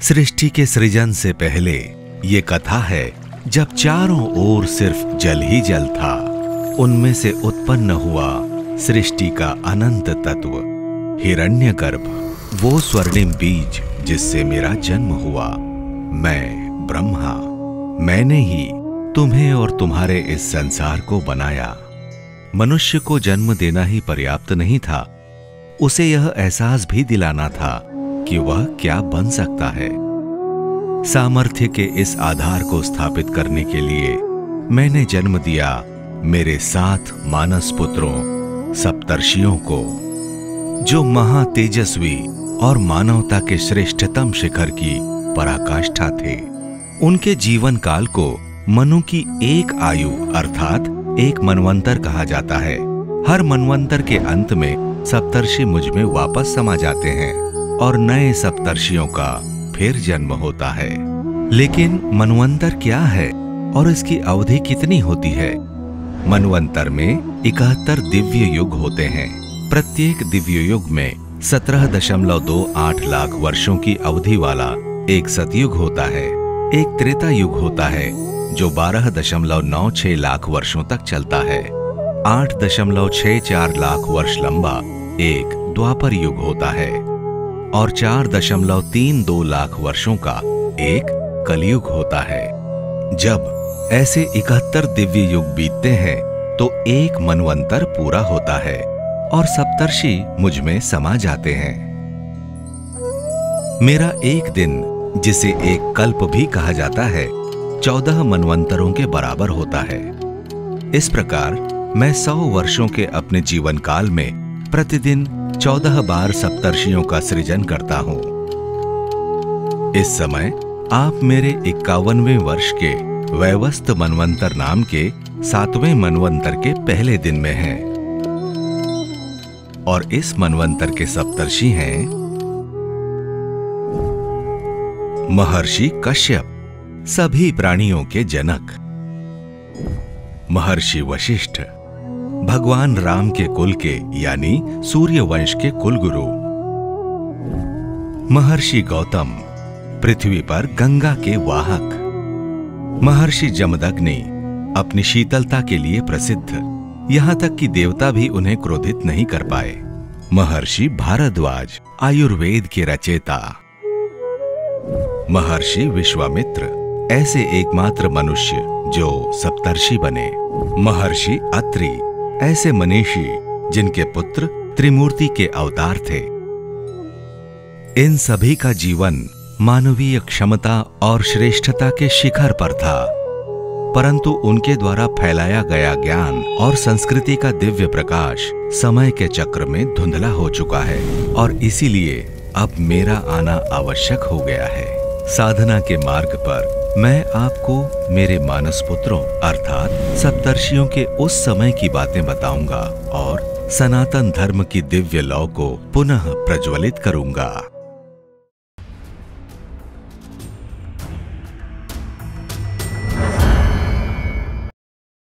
सृष्टि के सृजन से पहले ये कथा है जब चारों ओर सिर्फ जल ही जल था। उनमें से उत्पन्न हुआ सृष्टि का अनंत तत्व हिरण्यगर्भ, वो स्वर्णिम बीज जिससे मेरा जन्म हुआ। मैं ब्रह्मा, मैंने ही तुम्हें और तुम्हारे इस संसार को बनाया। मनुष्य को जन्म देना ही पर्याप्त नहीं था, उसे यह एहसास भी दिलाना था कि वह क्या बन सकता है। सामर्थ्य के इस आधार को स्थापित करने के लिए मैंने जन्म दिया मेरे 7 मानस पुत्रों सप्तर्षियों को, जो महातेजस्वी और मानवता के श्रेष्ठतम शिखर की पराकाष्ठा थे। उनके जीवन काल को मनु की एक आयु अर्थात एक मनवंतर कहा जाता है। हर मनवंतर के अंत में सप्तर्षि मुझ में वापस समा जाते हैं और नए सप्तर्षियों का फिर जन्म होता है। लेकिन मनवंतर क्या है और इसकी अवधि कितनी होती है? मनवंतर में 71 दिव्य युग होते हैं। प्रत्येक दिव्य युग में 17.28 लाख वर्षों की अवधि वाला एक सतयुग होता है। एक त्रेता युग होता है जो 12.96 लाख वर्षों तक चलता है। 8.64 लाख वर्ष लंबा एक द्वापर युग होता है और 4.32 लाख वर्षों का एक कलयुग होता है। जब ऐसे 71 दिव्य युग बीतते हैं तो एक मनवंतर पूरा होता है और सप्तर्षि मुझ में समा जाते हैं। मेरा एक दिन, जिसे एक कल्प भी कहा जाता है, 14 मनवंतरों के बराबर होता है। इस प्रकार मैं 100 वर्षों के अपने जीवन काल में प्रतिदिन 14 बार सप्तर्षियों का सृजन करता हूं। इस समय आप मेरे 51वें वर्ष के वैवस्त मनवंतर नाम के 7वें मनवंतर के पहले दिन में हैं और इस मनवंतर के सप्तर्षि हैं महर्षि कश्यप, सभी प्राणियों के जनक; महर्षि वशिष्ठ, भगवान राम के कुल के यानी सूर्य वंश के कुलगुरु; महर्षि गौतम, पृथ्वी पर गंगा के वाहक; महर्षि जमदग्नि, अपनी शीतलता के लिए प्रसिद्ध, यहां तक कि देवता भी उन्हें क्रोधित नहीं कर पाए; महर्षि भारद्वाज, आयुर्वेद के रचेता; महर्षि विश्वामित्र, ऐसे एकमात्र मनुष्य जो सप्तर्षि बने; महर्षि अत्रि, ऐसे मनीषी जिनके पुत्र त्रिमूर्ति के अवतार थे। इन सभी का जीवन मानवीय क्षमता और श्रेष्ठता के शिखर पर था, परंतु उनके द्वारा फैलाया गया ज्ञान और संस्कृति का दिव्य प्रकाश समय के चक्र में धुंधला हो चुका है और इसीलिए अब मेरा आना आवश्यक हो गया है। साधना के मार्ग पर मैं आपको मेरे मानस पुत्रों अर्थात सप्तर्षियों के उस समय की बातें बताऊंगा और सनातन धर्म की दिव्य लौ को पुनः प्रज्वलित करूंगा।